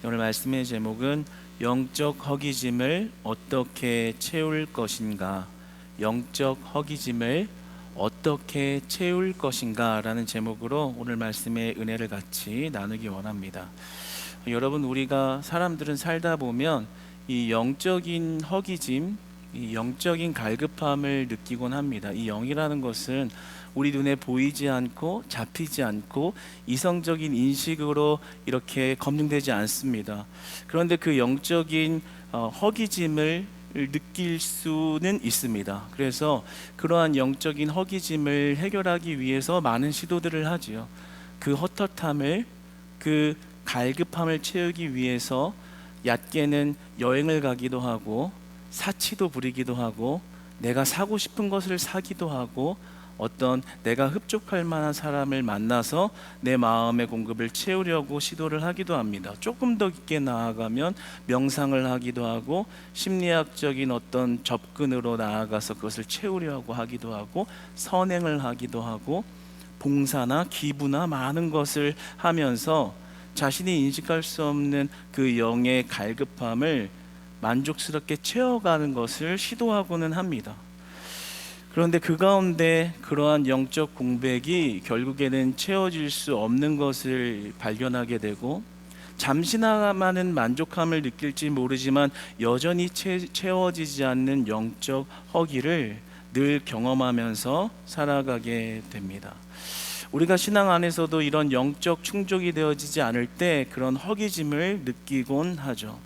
오늘 말씀의 제목은 영적 허기짐을 어떻게 채울 것인가, 영적 허기짐을 어떻게 채울 것인가 라는 제목으로 오늘 말씀의 은혜를 같이 나누기 원합니다. 여러분, 우리가 사람들은 살다 보면 이 영적인 허기짐, 이 영적인 갈급함을 느끼곤 합니다. 이 영이라는 것은 우리 눈에 보이지 않고 잡히지 않고 이성적인 인식으로 이렇게 검증되지 않습니다. 그런데 그 영적인 허기짐을 느낄 수는 있습니다. 그래서 그러한 영적인 허기짐을 해결하기 위해서 많은 시도들을 하지요. 그 헛헛함을, 그 갈급함을 채우기 위해서 얕게는 여행을 가기도 하고 사치도 부리기도 하고 내가 사고 싶은 것을 사기도 하고 어떤 내가 흡족할 만한 사람을 만나서 내 마음의 공급을 채우려고 시도를 하기도 합니다. 조금 더 깊게 나아가면 명상을 하기도 하고 심리학적인 어떤 접근으로 나아가서 그것을 채우려고 하기도 하고 선행을 하기도 하고 봉사나 기부나 많은 것을 하면서 자신이 인식할 수 없는 그 영의 갈급함을 만족스럽게 채워가는 것을 시도하고는 합니다. 그런데 그 가운데 그러한 영적 공백이 결국에는 채워질 수 없는 것을 발견하게 되고 잠시나마는 만족함을 느낄지 모르지만 여전히 채워지지 않는 영적 허기를 늘 경험하면서 살아가게 됩니다. 우리가 신앙 안에서도 이런 영적 충족이 되어지지 않을 때 그런 허기짐을 느끼곤 하죠.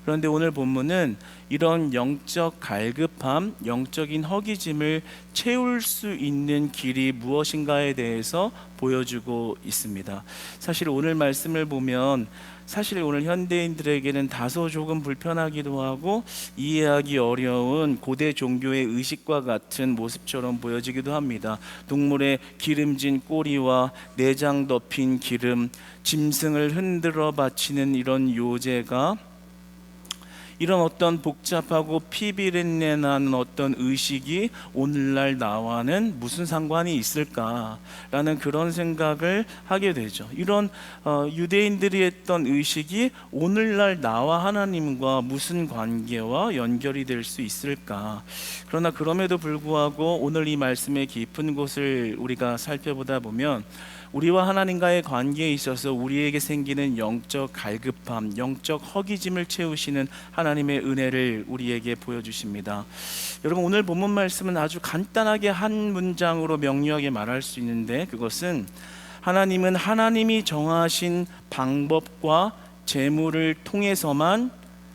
그런데 오늘 본문은 이런 영적 갈급함, 영적인 허기짐을 채울 수 있는 길이 무엇인가에 대해서 보여주고 있습니다. 사실 오늘 말씀을 보면 사실 오늘 현대인들에게는 다소 조금 불편하기도 하고 이해하기 어려운 고대 종교의 의식과 같은 모습처럼 보여지기도 합니다. 동물의 기름진 꼬리와 내장 덮인 기름, 짐승을 흔들어 바치는 이런 요제가 이런 어떤 복잡하고 피비린내 나는 어떤 의식이 오늘날 나와는 무슨 상관이 있을까라는 그런 생각을 하게 되죠. 이런 유대인들이 했던 의식이 오늘날 나와 하나님과 무슨 관계와 연결이 될 수 있을까? 그러나 그럼에도 불구하고 오늘 이 말씀의 깊은 곳을 우리가 살펴보다 보면 우리와 하나님과의 관계에 있어서 우리에게 생기는 영적 갈급함, 영적 허기짐을 채우시는 하나님의 은혜를 우리에게 보여주십니다. 여러분, 오늘 본문 말씀은 아주 간단하게 한 문장으로 명료하게 말할 수 있는데 그것은 하나님은 하나님이 정하신 방법과 재물을 통해서만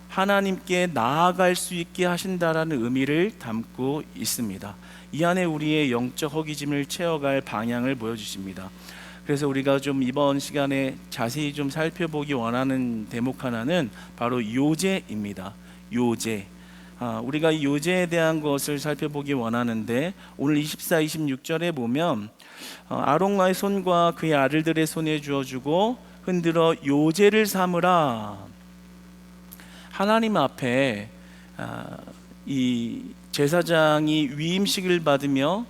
하나님께 나아갈 수 있게 하신다라는 의미를 담고 있습니다. 이 안에 우리의 영적 허기짐을 채워갈 방향을 보여주십니다. 그래서 우리가 좀 이번 시간에 자세히 좀 살펴보기 원하는 대목 하나는 바로 요제입니다. 요제. 우리가 이 요제에 대한 것을 살펴보기 원하는데 오늘 24, 26절에 보면 아론과의 손과 그의 아들들의 손에 주어주고 흔들어 요제를 삼으라. 하나님 앞에 이 제사장이 위임식을 받으며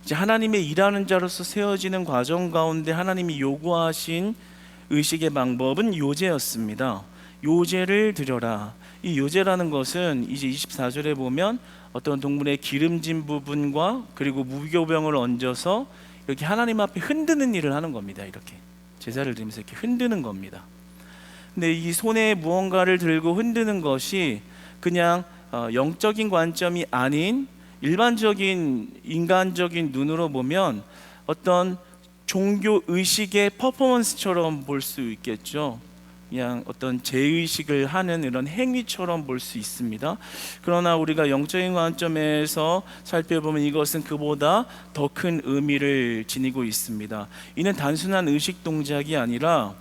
이제 하나님의 일하는 자로서 세워지는 과정 가운데 하나님이 요구하신 의식의 방법은 요제였습니다. 요제를 드려라. 이 요제라는 것은 이제 24절에 보면 어떤 동물의 기름진 부분과 그리고 무교병을 얹어서 이렇게 하나님 앞에 흔드는 일을 하는 겁니다. 이렇게 제사를 드리면서 이렇게 흔드는 겁니다. 근데 이 손에 무언가를 들고 흔드는 것이 그냥 영적인 관점이 아닌 일반적인 인간적인 눈으로 보면 어떤 종교 의식의 퍼포먼스처럼 볼 수 있겠죠. 그냥 어떤 제의식을 하는 이런 행위처럼 볼 수 있습니다. 그러나 우리가 영적인 관점에서 살펴보면 이것은 그보다 더 큰 의미를 지니고 있습니다. 이는 단순한 의식 동작이 아니라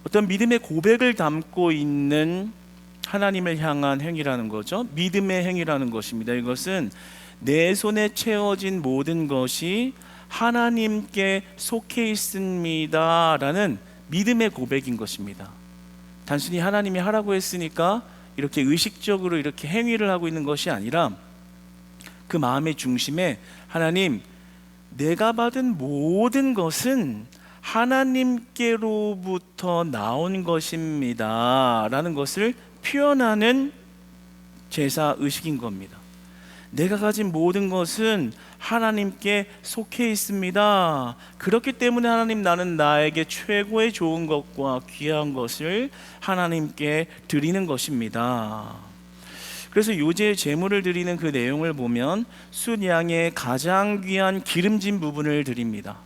어떤 믿음의 고백을 담고 있는 하나님을 향한 행위라는 거죠. 믿음의 행위라는 것입니다. 이것은 내 손에 채워진 모든 것이 하나님께 속해 있습니다 라는 믿음의 고백인 것입니다. 단순히 하나님이 하라고 했으니까 이렇게 의식적으로 이렇게 행위를 하고 있는 것이 아니라 그 마음의 중심에 하나님, 내가 받은 모든 것은 하나님께로부터 나온 것입니다 라는 것을 표현하는 제사 의식인 겁니다. 내가 가진 모든 것은 하나님께 속해 있습니다. 그렇기 때문에 하나님, 나는 나에게 최고의 좋은 것과 귀한 것을 하나님께 드리는 것입니다. 그래서 요제 제물을 드리는 그 내용을 보면 순양의 가장 귀한 기름진 부분을 드립니다.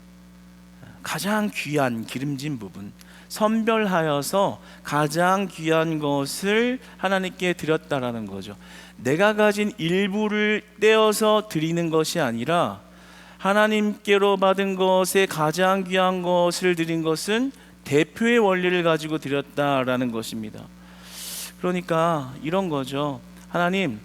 가장 귀한 기름진 부분, 선별하여서 가장 귀한 것을 하나님께 드렸다라는 거죠. 내가 가진 일부를 떼어서 드리는 것이 아니라 하나님께로 받은 것에 가장 귀한 것을 드린 것은 대표의 원리를 가지고 드렸다라는 것입니다. 그러니까 이런 거죠. 하나님,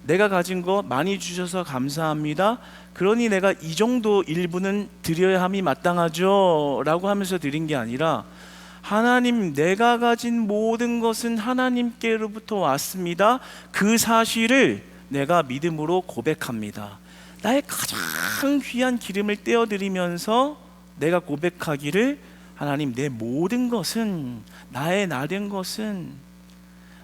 내가 가진 거 많이 주셔서 감사합니다. 그러니 내가 이 정도 일부는 드려야 함이 마땅하죠 라고 하면서 드린 게 아니라, 하나님, 내가 가진 모든 것은 하나님께로부터 왔습니다. 그 사실을 내가 믿음으로 고백합니다. 나의 가장 귀한 기름을 떼어드리면서 내가 고백하기를, 하나님, 내 모든 것은, 나의 나된 것은,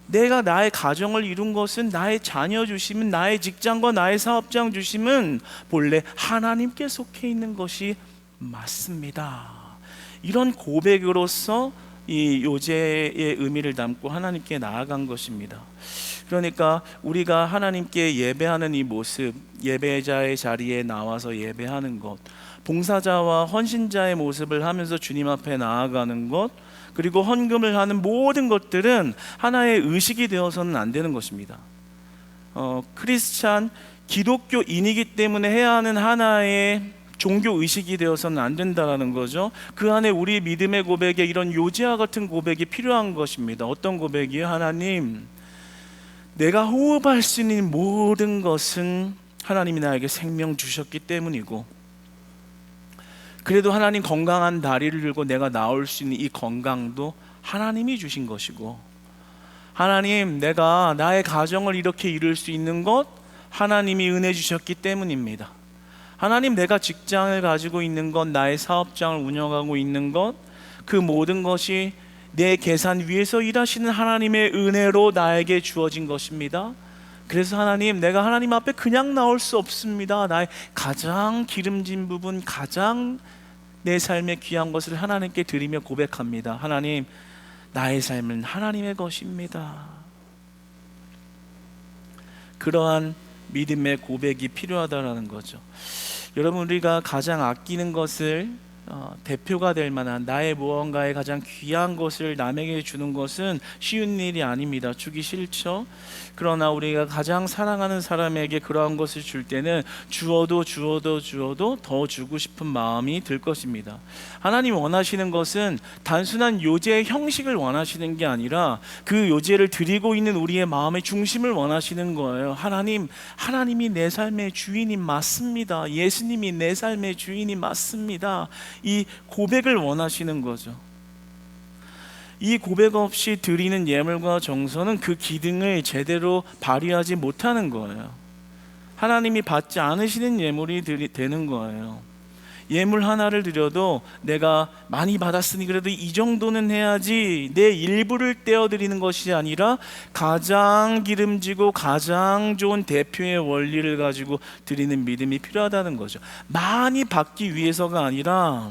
내가 나의 가정을 이룬 것은, 나의 자녀 주심은, 나의 직장과 나의 사업장 주심은 본래 하나님께 속해 있는 것이 맞습니다. 이런 고백으로서 이 요제의 의미를 담고 하나님께 나아간 것입니다. 그러니까 우리가 하나님께 예배하는 이 모습, 예배자의 자리에 나와서 예배하는 것, 봉사자와 헌신자의 모습을 하면서 주님 앞에 나아가는 것, 그리고 헌금을 하는 모든 것들은 하나의 의식이 되어서는 안 되는 것입니다. 크리스찬, 기독교인이기 때문에 해야 하는 하나의 종교 의식이 되어서는 안 된다는 거죠. 그 안에 우리 믿음의 고백에 이런 요제와 같은 고백이 필요한 것입니다. 어떤 고백이요? 하나님, 내가 호흡할 수 있는 모든 것은 하나님이 나에게 생명 주셨기 때문이고, 그래도 하나님, 건강한 다리를 들고 내가 나올 수 있는 이 건강도 하나님이 주신 것이고, 하나님, 내가 나의 가정을 이렇게 이룰 수 있는 것 하나님이 은혜 주셨기 때문입니다. 하나님, 내가 직장을 가지고 있는 것, 나의 사업장을 운영하고 있는 것, 그 모든 것이 내 계산 위에서 일하시는 하나님의 은혜로 나에게 주어진 것입니다. 그래서 하나님, 내가 하나님 앞에 그냥 나올 수 없습니다. 나의 가장 기름진 부분, 가장 내 삶의 귀한 것을 하나님께 드리며 고백합니다. 하나님, 나의 삶은 하나님의 것입니다. 그러한 믿음의 고백이 필요하다라는 거죠. 여러분, 우리가 가장 아끼는 것을 대표가 될 만한 나의 무언가에 가장 귀한 것을 남에게 주는 것은 쉬운 일이 아닙니다. 주기 싫죠. 그러나 우리가 가장 사랑하는 사람에게 그러한 것을 줄 때는 주어도 더 주고 싶은 마음이 들 것입니다. 하나님 원하시는 것은 단순한 요제의 형식을 원하시는 게 아니라 그 요제를 드리고 있는 우리의 마음의 중심을 원하시는 거예요. 하나님이 내 삶의 주인이 맞습니다. 예수님이 내 삶의 주인이 맞습니다. 이 고백을 원하시는 거죠. 이 고백 없이 드리는 예물과 정서는 그 기능을 제대로 발휘하지 못하는 거예요. 하나님이 받지 않으시는 예물이 되는 거예요. 예물 하나를 드려도 내가 많이 받았으니 그래도 이 정도는 해야지, 내 일부를 떼어드리는 것이 아니라 가장 기름지고 가장 좋은 대표의 원리를 가지고 드리는 믿음이 필요하다는 거죠. 많이 받기 위해서가 아니라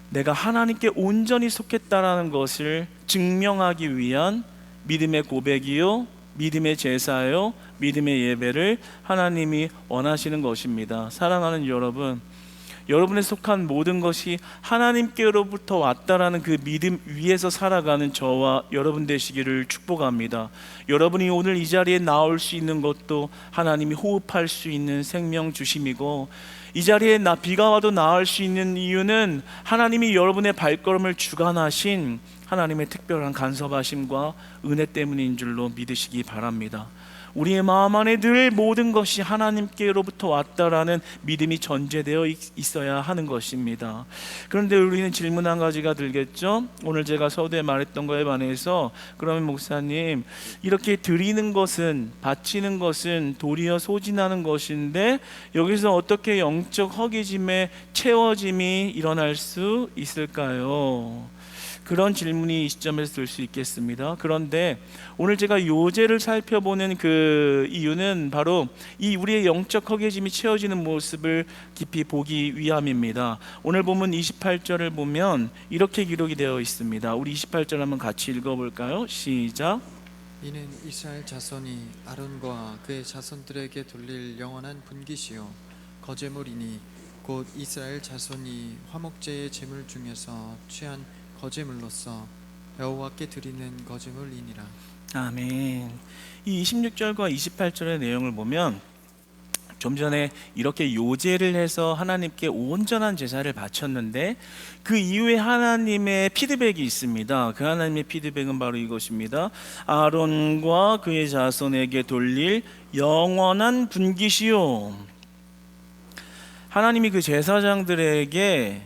내가 하나님께 온전히 속했다라는 것을 증명하기 위한 믿음의 고백이요, 믿음의 제사요, 믿음의 예배를 하나님이 원하시는 것입니다. 사랑하는 여러분, 여러분의 속한 모든 것이 하나님께로부터 왔다라는 그 믿음 위에서 살아가는 저와 여러분 되시기를 축복합니다. 여러분이 오늘 이 자리에 나올 수 있는 것도 하나님이 호흡할 수 있는 생명 주심이고, 이 자리에 비가 와도 나올 수 있는 이유는 하나님이 여러분의 발걸음을 주관하신 하나님의 특별한 간섭하심과 은혜 때문인 줄로 믿으시기 바랍니다. 우리의 마음 안에 늘 모든 것이 하나님께로부터 왔다라는 믿음이 전제되어 있어야 하는 것입니다. 그런데 우리는 질문 한 가지가 들겠죠. 오늘 제가 서두에 말했던 거에 반해서 그러면 목사님, 이렇게 드리는 것은, 바치는 것은 도리어 소진하는 것인데 여기서 어떻게 영적 허기짐의 채워짐이 일어날 수 있을까요? 그런 질문이 이 시점에서 들 수 있겠습니다. 그런데 오늘 제가 요제를 살펴보는 그 이유는 바로 이 우리의 영적 허기짐이 채워지는 모습을 깊이 보기 위함입니다. 오늘 본문 28절을 보면 이렇게 기록이 되어 있습니다. 우리 28절 한번 같이 읽어볼까요? 시작. 이는 이스라엘 자손이 아론과 그의 자손들에게 돌릴 영원한 분깃이요 거제물이니 곧 이스라엘 자손이 화목제의 제물 중에서 취한 거제물로서 여호와께 드리는 거제물이니라. 아멘. 이 26절과 28절의 내용을 보면 좀 전에 이렇게 요제를 해서 하나님께 온전한 제사를 바쳤는데 그 이후에 하나님의 피드백이 있습니다. 그 하나님의 피드백은 바로 이것입니다. 아론과 그의 자손에게 돌릴 영원한 분깃이요. 하나님이 그 제사장들에게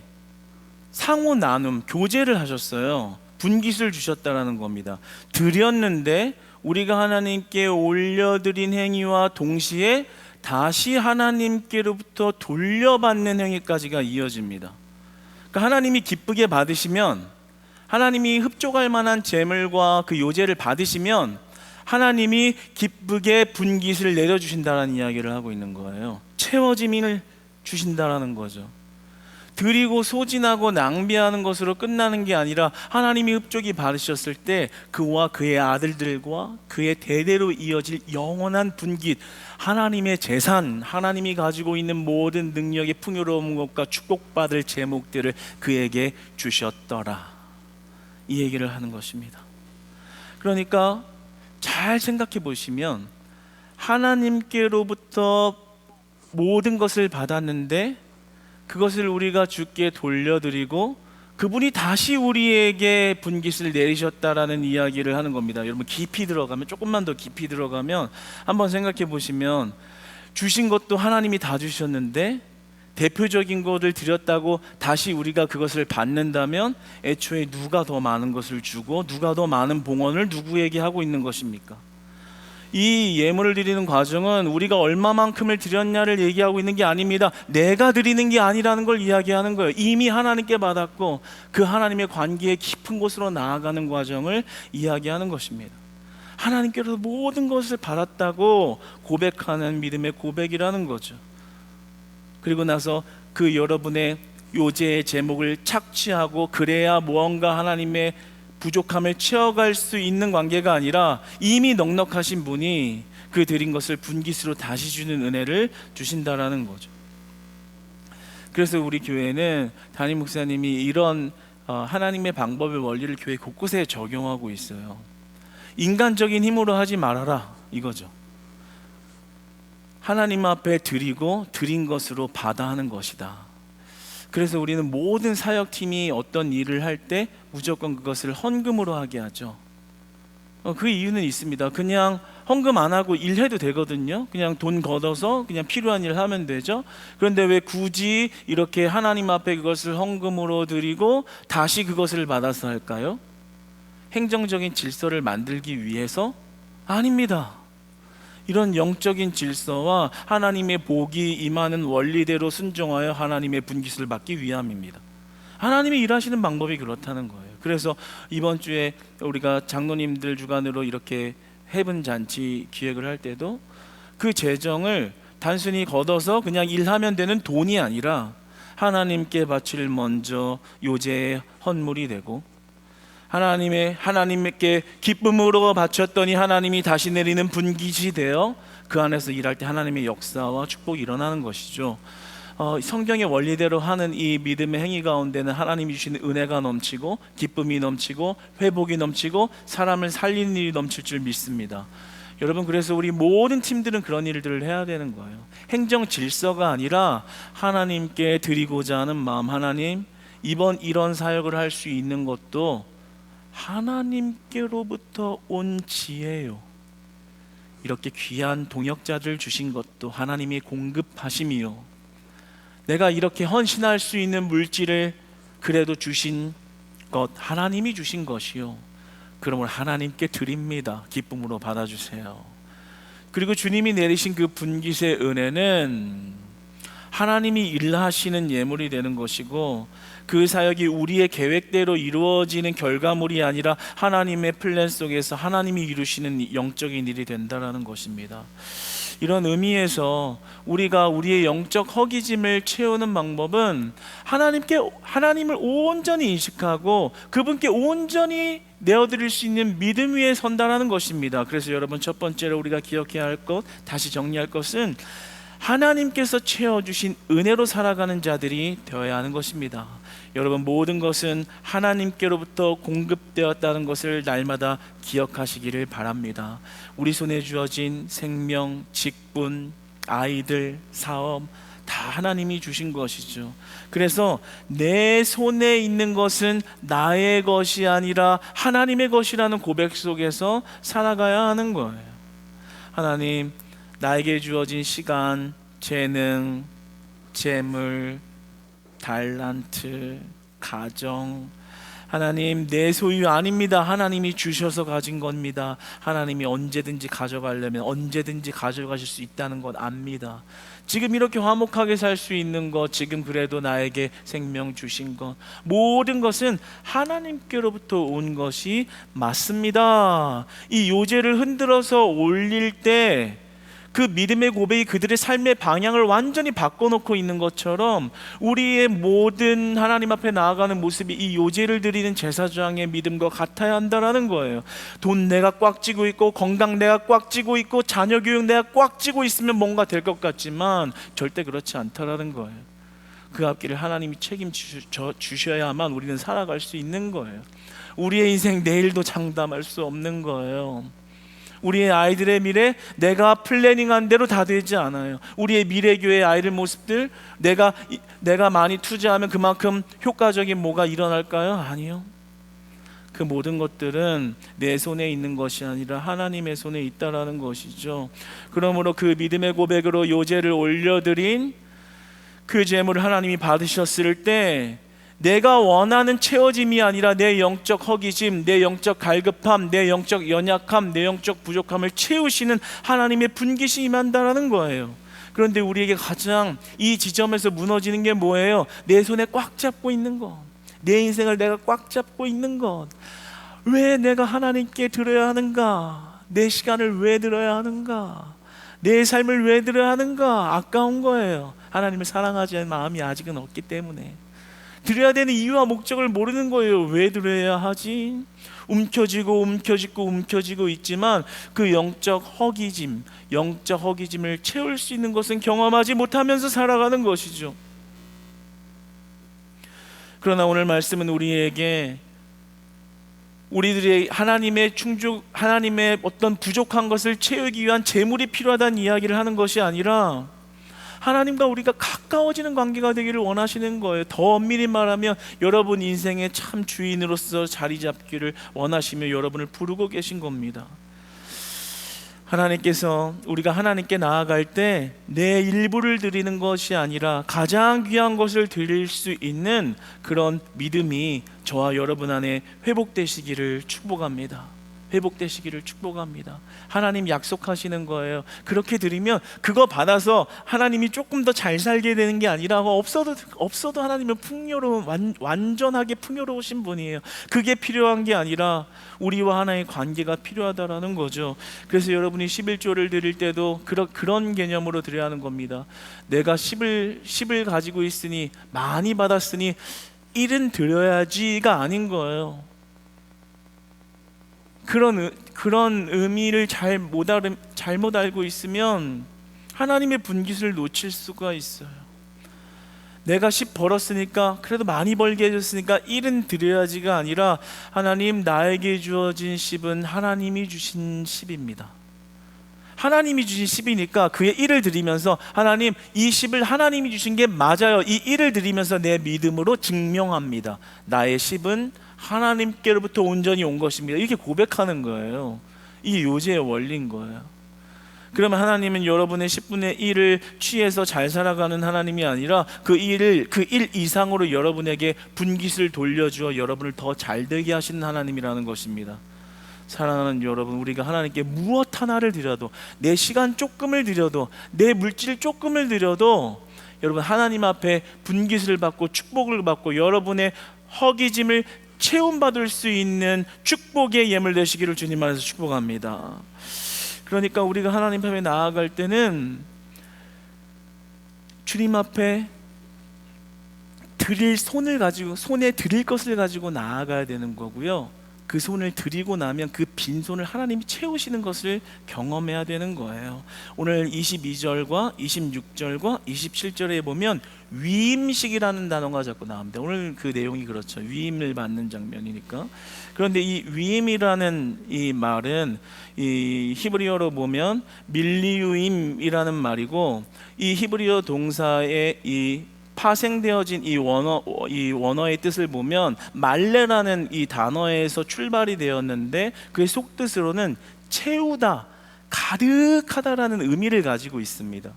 상호 나눔, 교제를 하셨어요. 분깃을 주셨다라는 겁니다. 드렸는데 우리가 하나님께 올려드린 행위와 동시에 다시 하나님께로부터 돌려받는 행위까지가 이어집니다. 그러니까 하나님이 기쁘게 받으시면, 하나님이 흡족할 만한 제물과 그 요제를 받으시면 하나님이 기쁘게 분깃을 내려주신다는 이야기를 하고 있는 거예요. 채워짐을 주신다라는 거죠. 드리고 소진하고 낭비하는 것으로 끝나는 게 아니라 하나님이 흡족이 받으셨을 때 그와 그의 아들들과 그의 대대로 이어질 영원한 분깃, 하나님의 재산, 하나님이 가지고 있는 모든 능력의 풍요로운 것과 축복받을 제목들을 그에게 주셨더라, 이 얘기를 하는 것입니다. 그러니까 잘 생각해 보시면 하나님께로부터 모든 것을 받았는데 그것을 우리가 주께 돌려드리고 그분이 다시 우리에게 분깃을 내리셨다라는 이야기를 하는 겁니다. 여러분 깊이 들어가면, 조금만 더 깊이 들어가면 한번 생각해 보시면 주신 것도 하나님이 다 주셨는데 대표적인 것을 드렸다고 다시 우리가 그것을 받는다면 애초에 누가 더 많은 것을 주고 누가 더 많은 봉헌을 누구에게 하고 있는 것입니까? 이 예물을 드리는 과정은 우리가 얼마만큼을 드렸냐를 얘기하고 있는 게 아닙니다. 내가 드리는 게 아니라는 걸 이야기하는 거예요. 이미 하나님께 받았고 그 하나님의 관계의 깊은 곳으로 나아가는 과정을 이야기하는 것입니다. 하나님께로서 모든 것을 받았다고 고백하는 믿음의 고백이라는 거죠. 그리고 나서 그 여러분의 요제의 제목을 착취하고 그래야 무언가 하나님의 부족함을 채워갈 수 있는 관계가 아니라 이미 넉넉하신 분이 그 드린 것을 분깃으로 다시 주는 은혜를 주신다라는 거죠. 그래서 우리 교회는 담임 목사님이 이런 하나님의 방법의 원리를 교회 곳곳에 적용하고 있어요. 인간적인 힘으로 하지 말아라, 이거죠. 하나님 앞에 드리고 드린 것으로 받아 하는 것이다. 그래서 우리는 모든 사역팀이 어떤 일을 할 때 무조건 그것을 헌금으로 하게 하죠. 그 이유는 있습니다. 그냥 헌금 안 하고 일해도 되거든요. 그냥 돈 걷어서 그냥 필요한 일을 하면 되죠. 그런데 왜 굳이 이렇게 하나님 앞에 그것을 헌금으로 드리고 다시 그것을 받아서 할까요? 행정적인 질서를 만들기 위해서? 아닙니다. 이런 영적인 질서와 하나님의 복이 임하는 원리대로 순종하여 하나님의 분깃을 받기 위함입니다. 하나님이 일하시는 방법이 그렇다는 거예요. 그래서 이번 주에 우리가 장로님들 주관으로 이렇게 해븐 잔치 기획을 할 때도 그 재정을 단순히 걷어서 그냥 일하면 되는 돈이 아니라 하나님께 바칠 먼저 요제의 헌물이 되고 하나님께 기쁨으로 바쳤더니 하나님이 다시 내리는 분깃이 되어 그 안에서 일할 때 하나님의 역사와 축복이 일어나는 것이죠. 성경의 원리대로 하는 이 믿음의 행위 가운데는 하나님이 주시는 은혜가 넘치고 기쁨이 넘치고 회복이 넘치고 사람을 살리는 일이 넘칠 줄 믿습니다. 여러분, 그래서 우리 모든 팀들은 그런 일들을 해야 되는 거예요. 행정 질서가 아니라 하나님께 드리고자 하는 마음, 하나님, 이번 이런 사역을 할 수 있는 것도 하나님께로부터 온 지혜요, 이렇게 귀한 동역자들 주신 것도 하나님이 공급하심이요, 내가 이렇게 헌신할 수 있는 물질을 그래도 주신 것 하나님이 주신 것이요, 그러므로 하나님께 드립니다. 기쁨으로 받아주세요. 그리고 주님이 내리신 그 분깃의 은혜는 하나님이 일하시는 예물이 되는 것이고, 그 사역이 우리의 계획대로 이루어지는 결과물이 아니라 하나님의 플랜 속에서 하나님이 이루시는 영적인 일이 된다는 것입니다. 이런 의미에서 우리가 우리의 영적 허기짐을 채우는 방법은 하나님을 온전히 인식하고 그분께 온전히 내어드릴 수 있는 믿음 위에 선다라는 것입니다. 그래서 여러분, 첫 번째로 우리가 기억해야 할 것, 다시 정리할 것은 하나님께서 채워주신 은혜로 살아가는 자들이 되어야 하는 것입니다. 여러분, 모든 것은 하나님께로부터 공급되었다는 것을 날마다 기억하시기를 바랍니다. 우리 손에 주어진 생명, 직분, 아이들, 사업 다 하나님이 주신 것이죠. 그래서 내 손에 있는 것은 나의 것이 아니라 하나님의 것이라는 고백 속에서 살아가야 하는 거예요. 하나님, 나에게 주어진 시간, 재능, 재물, 달란트, 가정, 하나님 내 소유 아닙니다. 하나님이 주셔서 가진 겁니다. 하나님이 언제든지 가져가려면 언제든지 가져가실 수 있다는 것 압니다. 지금 이렇게 화목하게 살 수 있는 것, 지금 그래도 나에게 생명 주신 것, 모든 것은 하나님께로부터 온 것이 맞습니다. 이 요제를 흔들어서 올릴 때 그 믿음의 고백이 그들의 삶의 방향을 완전히 바꿔놓고 있는 것처럼 우리의 모든 하나님 앞에 나아가는 모습이 이 요제를 드리는 제사장의 믿음과 같아야 한다는 거예요. 돈 내가 꽉 쥐고 있고, 건강 내가 꽉 쥐고 있고, 자녀 교육 내가 꽉 쥐고 있으면 뭔가 될 것 같지만 절대 그렇지 않다라는 거예요. 그 앞길을 하나님이 책임주셔야만 우리는 살아갈 수 있는 거예요. 우리의 인생 내일도 장담할 수 없는 거예요. 우리의 아이들의 미래, 내가 플래닝한 대로 다 되지 않아요. 우리의 미래교회 아이들 모습들, 내가 많이 투자하면 그만큼 효과적인 뭐가 일어날까요? 아니요. 그 모든 것들은 내 손에 있는 것이 아니라 하나님의 손에 있다라는 것이죠. 그러므로 그 믿음의 고백으로 요제를 올려드린 그 재물을 하나님이 받으셨을 때 내가 원하는 채워짐이 아니라 내 영적 허기짐, 내 영적 갈급함, 내 영적 연약함, 내 영적 부족함을 채우시는 하나님의 분깃이 임한다라는 거예요. 그런데 우리에게 가장 이 지점에서 무너지는 게 뭐예요? 내 손에 꽉 잡고 있는 것, 내 인생을 내가 꽉 잡고 있는 것. 왜 내가 하나님께 드려야 하는가? 내 시간을 왜 드려야 하는가? 내 삶을 왜 드려야 하는가? 아까운 거예요. 하나님을 사랑하지 않는 마음이 아직은 없기 때문에. 드려야 되는 이유와 목적을 모르는 거예요. 왜 드려야 하지? 움켜쥐고 있지만 그 영적 허기짐을 채울 수 있는 것은 경험하지 못하면서 살아가는 것이죠. 그러나 오늘 말씀은 우리에게 우리들의 하나님의 어떤 부족한 것을 채우기 위한 재물이 필요하다는 이야기를 하는 것이 아니라 하나님과 우리가 가까워지는 관계가 되기를 원하시는 거예요. 더 엄밀히 말하면 여러분 인생의 참 주인으로서 자리 잡기를 원하시며 여러분을 부르고 계신 겁니다. 하나님께서 우리가 하나님께 나아갈 때 내 일부를 드리는 것이 아니라 가장 귀한 것을 드릴 수 있는 그런 믿음이 저와 여러분 안에 회복되시기를 축복합니다. 하나님 약속하시는 거예요. 그렇게 드리면 그거 받아서 하나님이 조금 더 잘 살게 되는 게 아니라 없어도 하나님은 완전하게 풍요로우신 분이에요. 그게 필요한 게 아니라 우리와 하나의 관계가 필요하다라는 거죠. 그래서 여러분이 11조를 드릴 때도 그런 개념으로 드려야 하는 겁니다. 내가 10을 가지고 있으니 많이 받았으니 1은 드려야지가 아닌 거예요. 그런 의미를 잘못 알고 있으면 하나님의 분깃을 놓칠 수가 있어요. 내가 10 벌었으니까, 그래도 많이 벌게 해줬으니까 1은 드려야지가 아니라 하나님, 나에게 주어진 10은 하나님이 주신 10입니다. 하나님이 주신 10이니까 그의 1을 드리면서 하나님, 이 10을 하나님이 주신 게 맞아요. 이 1을 드리면서 내 믿음으로 증명합니다. 나의 10은 하나님께로부터 온전히 온 것입니다. 이렇게 고백하는 거예요. 이게 요제의 원리인 거예요. 그러면 하나님은 여러분의 10분의 1을 취해서 잘 살아가는 하나님이 아니라 그 일 이상으로 여러분에게 분깃을 돌려주어 여러분을 더 잘되게 하시는 하나님이라는 것입니다. 사랑하는 여러분, 우리가 하나님께 무엇 하나를 드려도, 내 시간 조금을 드려도, 내 물질 조금을 드려도 여러분 하나님 앞에 분깃을 받고 축복을 받고 여러분의 허기짐을 채움받을 수 있는 축복의 예물 되시기를 주님 안에서 축복합니다. 그러니까 우리가 하나님 앞에 나아갈 때는 주님 앞에 드릴 손을 가지고, 손에 드릴 것을 가지고 나아가야 되는 거고요. 그 손을 드리고 나면 그 빈손을 하나님이 채우시는 것을 경험해야 되는 거예요. 오늘 22절과 26절과 27절에 보면 위임식이라는 단어가 자꾸 나옵니다. 오늘 그 내용이 그렇죠. 위임을 받는 장면이니까. 그런데 이 위임이라는 이 말은 이 히브리어로 보면 밀리유임이라는 말이고, 이 히브리어 동사의 이 파생되어진 이 원어의 뜻을 보면 말레라는 이 단어에서 출발이 되었는데, 그의 속뜻으로는 채우다, 가득하다라는 의미를 가지고 있습니다.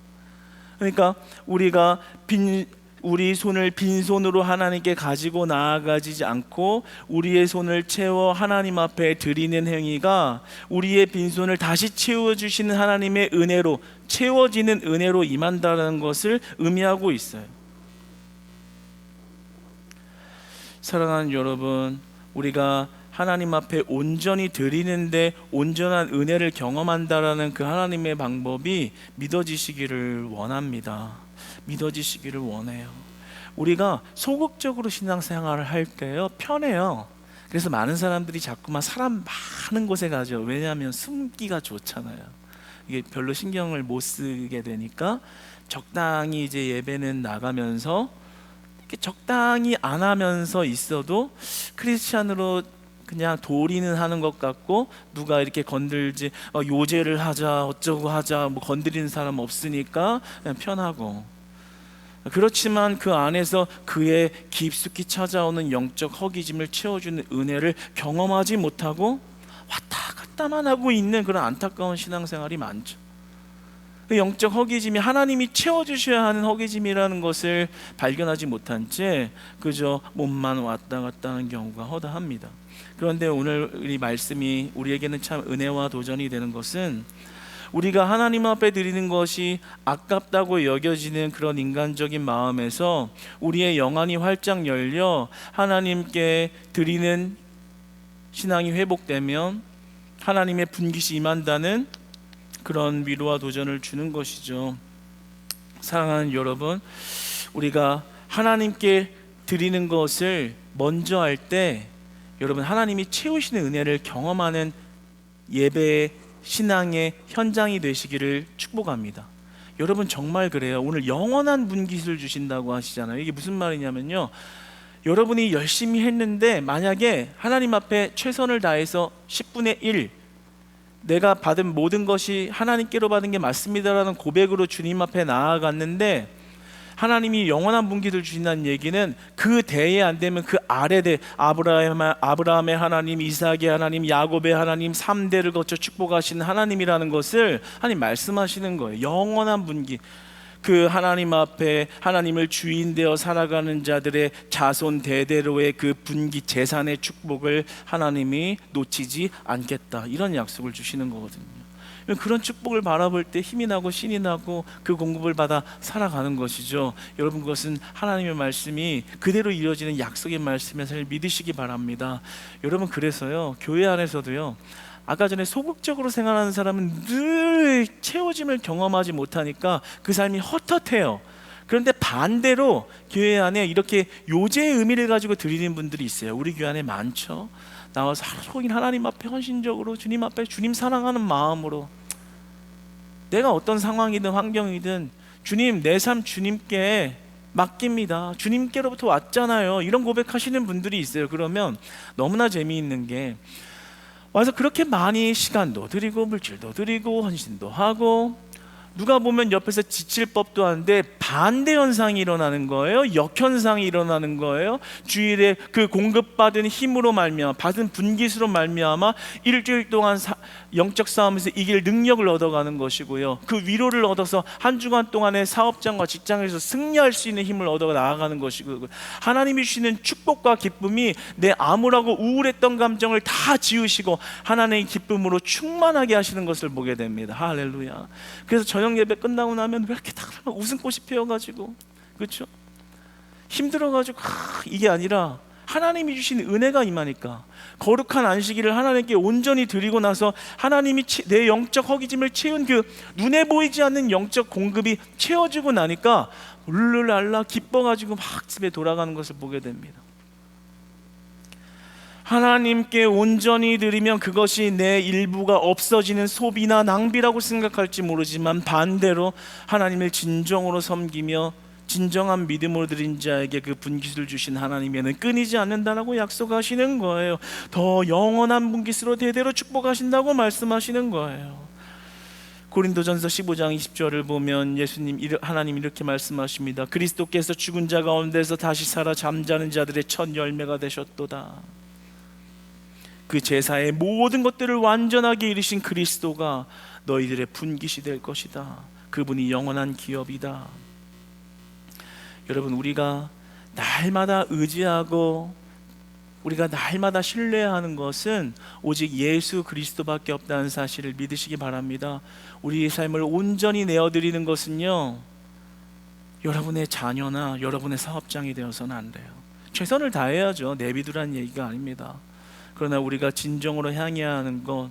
그러니까 우리가 우리 손을 빈손으로 하나님께 가지고 나아가지 않고 우리의 손을 채워 하나님 앞에 드리는 행위가 우리의 빈손을 다시 채워주시는 하나님의 은혜로, 채워지는 은혜로 임한다는 것을 의미하고 있어요. 사랑하는 여러분, 우리가 하나님 앞에 온전히 드리는데 온전한 은혜를 경험한다라는 그 하나님의 방법이 믿어지시기를 원합니다. 믿어지시기를 원해요. 우리가 소극적으로 신앙생활을 할 때요, 편해요. 그래서 많은 사람들이 자꾸만 사람 많은 곳에 가죠. 왜냐하면 숨기가 좋잖아요. 이게 별로 신경을 못 쓰게 되니까 적당히 이제 예배는 나가면서 적당히 안 하면서 있어도 크리스찬으로 그냥 도리는 하는 것 같고, 누가 이렇게 건들지 요제를 하자 어쩌고 하자 뭐 건드리는 사람 없으니까 그냥 편하고, 그렇지만 그 안에서 그의 깊숙이 찾아오는 영적 허기짐을 채워주는 은혜를 경험하지 못하고 왔다 갔다만 하고 있는 그런 안타까운 신앙생활이 많죠. 그 영적 허기짐이 하나님이 채워주셔야 하는 허기짐이라는 것을 발견하지 못한 채 그저 몸만 왔다 갔다 하는 경우가 허다합니다. 그런데 오늘 이 말씀이 우리에게는 참 은혜와 도전이 되는 것은, 우리가 하나님 앞에 드리는 것이 아깝다고 여겨지는 그런 인간적인 마음에서 우리의 영안이 활짝 열려 하나님께 드리는 신앙이 회복되면 하나님의 분깃이 임한다는 그런 위로와 도전을 주는 것이죠. 사랑하는 여러분, 우리가 하나님께 드리는 것을 먼저 할 때 여러분 하나님이 채우시는 은혜를 경험하는 예배의 신앙의 현장이 되시기를 축복합니다. 여러분 정말 그래요. 오늘 영원한 분깃을 주신다고 하시잖아요. 이게 무슨 말이냐면요, 여러분이 열심히 했는데 만약에 하나님 앞에 최선을 다해서 10분의 1 내가 받은 모든 것이 하나님께로 받은 게 맞습니다라는 고백으로 주님 앞에 나아갔는데 하나님이 영원한 분깃을 주신다는 얘기는 그 대에 안 되면 그 아래 대, 아브라함의 하나님, 이삭의 하나님, 야곱의 하나님 3대를 거쳐 축복하시는 하나님이라는 것을 하나님 말씀하시는 거예요. 영원한 분깃, 그 하나님 앞에 하나님을 주인 되어 살아가는 자들의 자손 대대로의 그 분깃 재산의 축복을 하나님이 놓치지 않겠다, 이런 약속을 주시는 거거든요. 그런 축복을 바라볼 때 힘이 나고 신이 나고 그 공급을 받아 살아가는 것이죠. 여러분, 그것은 하나님의 말씀이 그대로 이루어지는 약속의 말씀을 믿으시기 바랍니다. 여러분, 그래서요, 교회 안에서도요, 아까 전에 소극적으로 생활하는 사람은 늘 채워짐을 경험하지 못하니까 그 삶이 헛헛해요. 그런데 반대로 교회 안에 이렇게 요제의 의미를 가지고 드리는 분들이 있어요. 우리 교회 안에 많죠. 나와서 하루 종일 하나님 앞에 헌신적으로 주님 앞에 주님 사랑하는 마음으로, 내가 어떤 상황이든 환경이든 주님, 내 삶 주님께 맡깁니다. 주님께로부터 왔잖아요. 이런 고백하시는 분들이 있어요. 그러면 너무나 재미있는 게, 와서 그렇게 많이 시간도 드리고 물질도 드리고 헌신도 하고 누가 보면 옆에서 지칠 법도 한데 반대 현상이 일어나는 거예요. 역현상이 일어나는 거예요. 주일에 그 공급받은 힘으로 말미암아, 받은 분깃으로 말미암아 일주일 동안 영적 싸움에서 이길 능력을 얻어가는 것이고요. 그 위로를 얻어서 한 주간 동안의 사업장과 직장에서 승리할 수 있는 힘을 얻어 나아가는 것이고, 하나님이 주시는 축복과 기쁨이 내 암울하고 우울했던 감정을 다 지우시고 하나님의 기쁨으로 충만하게 하시는 것을 보게 됩니다. 할렐루야. 그래서 저녁 예배 끝나고 나면 왜 이렇게 다 웃음꽃이 피어가지고, 그렇죠? 힘들어가지고 이게 아니라 하나님이 주신 은혜가 임하니까, 거룩한 안식일을 하나님께 온전히 드리고 나서 하나님이 내 영적 허기짐을 채운 그 눈에 보이지 않는 영적 공급이 채워지고 나니까 울룰랄라 기뻐가지고 막 집에 돌아가는 것을 보게 됩니다. 하나님께 온전히 드리면 그것이 내 일부가 없어지는 소비나 낭비라고 생각할지 모르지만, 반대로 하나님을 진정으로 섬기며 진정한 믿음으로 드린 자에게 그 분깃을 주신 하나님에는 끊이지 않는다라고 약속하시는 거예요. 더 영원한 분깃으로 대대로 축복하신다고 말씀하시는 거예요. 고린도전서 15장 20절을 보면 하나님 이렇게 말씀하십니다. 그리스도께서 죽은 자 가운데서 다시 살아 잠자는 자들의 첫 열매가 되셨도다. 그 제사의 모든 것들을 완전하게 이루신 그리스도가 너희들의 분깃이 될 것이다. 그분이 영원한 기업이다. 여러분, 우리가 날마다 의지하고 우리가 날마다 신뢰하는 것은 오직 예수 그리스도밖에 없다는 사실을 믿으시기 바랍니다. 우리의 삶을 온전히 내어드리는 것은요, 여러분의 자녀나 여러분의 사업장이 되어서는 안 돼요. 최선을 다해야죠. 내비두라는 얘기가 아닙니다. 그러나 우리가 진정으로 향해야 하는 건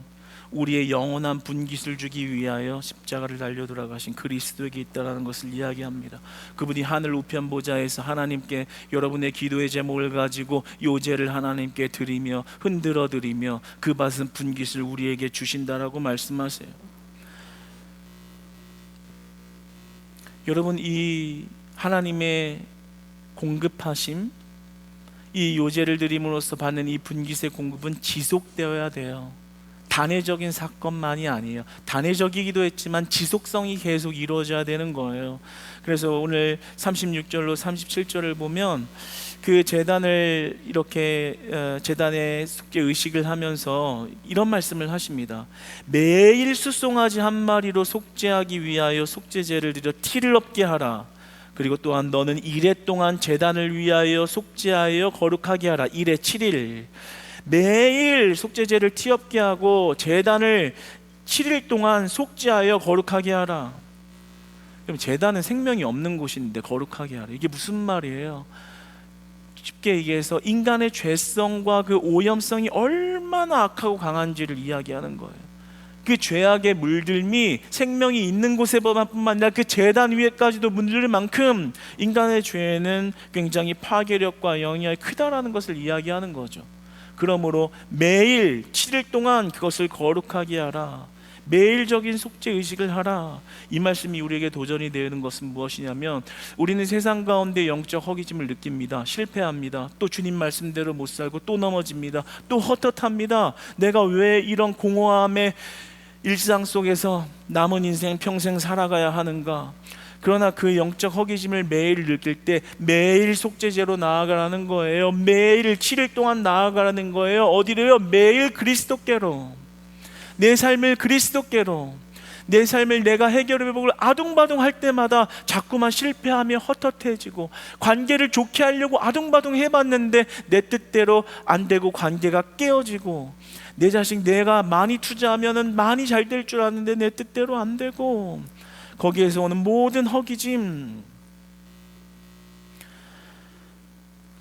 우리의 영원한 분깃을 주기 위하여 십자가를 달려 돌아가신 그리스도에게 있다는 것을 이야기합니다. 그분이 하늘 우편 보좌에서 하나님께 여러분의 기도의 제목을 가지고 요제를 하나님께 드리며 흔들어 드리며 그 받은 분깃을 우리에게 주신다라고 말씀하세요. 여러분, 이 하나님의 공급하심, 이 요제를 드림으로써 받는 이 분깃의 공급은 지속되어야 돼요. 단회적인 사건만이 아니에요. 단회적이기도 했지만 지속성이 계속 이루어져야 되는 거예요. 그래서 오늘 36절로 37절을 보면 그 제단을 이렇게 제단의 속죄 의식을 하면서 이런 말씀을 하십니다. 매일 수송아지 한 마리로 속죄하기 위하여 속죄제를 드려 티를 없게 하라. 그리고 또한 너는 이레 동안 제단을 위하여 속죄하여 거룩하게 하라. 이레 7일. 매일 속죄제를 티 없게 하고 제단을 7일 동안 속죄하여 거룩하게 하라. 그럼 제단은 생명이 없는 곳인데 거룩하게 하라. 이게 무슨 말이에요? 쉽게 얘기해서 인간의 죄성과 그 오염성이 얼마나 악하고 강한지를 이야기하는 거예요. 그 죄악의 물들미 생명이 있는 곳에뿐만 아니라 그 제단 위에까지도 물들 만큼 인간의 죄는 굉장히 파괴력과 영향이 크다라는 것을 이야기하는 거죠. 그러므로 매일 7일 동안 그것을 거룩하게 하라. 매일적인 속죄 의식을 하라. 이 말씀이 우리에게 도전이 되는 것은 무엇이냐면, 우리는 세상 가운데 영적 허기짐을 느낍니다. 실패합니다. 또 주님 말씀대로 못 살고 또 넘어집니다. 또 헛헛합니다. 내가 왜 이런 공허함의 일상 속에서 남은 인생 평생 살아가야 하는가? 그러나 그 영적 허기짐을 매일 느낄 때 매일 속죄제로 나아가라는 거예요. 매일 7일 동안 나아가라는 거예요. 어디로요? 매일 그리스도께로. 내 삶을 그리스도께로. 내 삶을 내가 해결해보고 아둥바둥 할 때마다 자꾸만 실패하며 헛헛해지고, 관계를 좋게 하려고 아둥바둥 해봤는데 내 뜻대로 안 되고 관계가 깨어지고, 내 자식 내가 많이 투자하면 많이 잘 될 줄 아는데 내 뜻대로 안 되고, 거기에서 오는 모든 허기짐,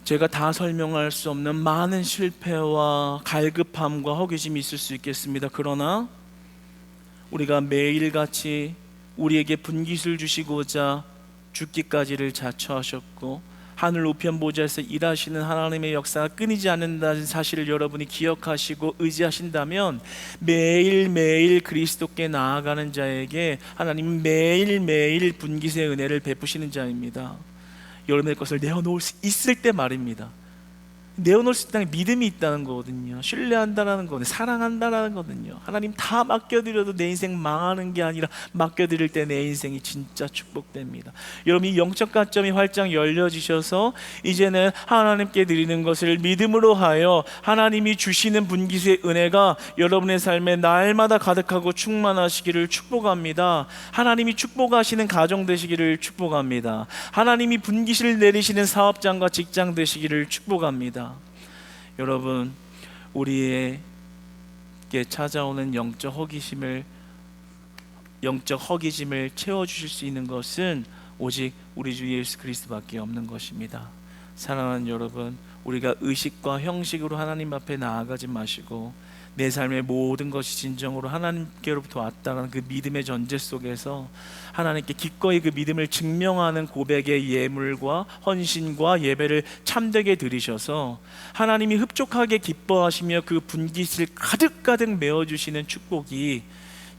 제가 다 설명할 수 없는 많은 실패와 갈급함과 허기짐이 있을 수 있겠습니다. 그러나 우리가 매일같이 우리에게 분깃을 주시고자 죽기까지를 자처하셨고 하늘 우편 보좌에서 일하시는 하나님의 역사가 끊이지 않는다는 사실을 여러분이 기억하시고 의지하신다면, 매일매일 그리스도께 나아가는 자에게 하나님은 매일매일 분깃의 은혜를 베푸시는 자입니다. 여러분의 것을 내어놓을 수 있을 때 말입니다. 내어놓을 수 있다는 게 믿음이 있다는 거거든요. 신뢰한다라는 거거든요. 사랑한다라는 거거든요. 하나님 다 맡겨드려도 내 인생 망하는 게 아니라 맡겨드릴 때 내 인생이 진짜 축복됩니다. 여러분, 이 영적 관점이 활짝 열려지셔서 이제는 하나님께 드리는 것을 믿음으로 하여 하나님이 주시는 분깃의 은혜가 여러분의 삶에 날마다 가득하고 충만하시기를 축복합니다. 하나님이 축복하시는 가정 되시기를 축복합니다. 하나님이 분깃을 내리시는 사업장과 직장 되시기를 축복합니다. 여러분, 우리에게 찾아오는 영적 허기짐을 채워주실 수 있는 것은 오직 우리 주 예수 그리스도밖에 없는 것입니다. 사랑하는 여러분, 우리가 의식과 형식으로 하나님 앞에 나아가지 마시고 내 삶의 모든 것이 진정으로 하나님께로부터 왔다는 그 믿음의 전제 속에서 하나님께 기꺼이 그 믿음을 증명하는 고백의 예물과 헌신과 예배를 참되게 드리셔서 하나님이 흡족하게 기뻐하시며 그 분깃을 가득가득 메워주시는 축복이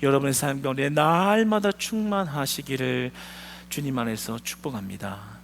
여러분의 삶 가운데 날마다 충만하시기를 주님 안에서 축복합니다.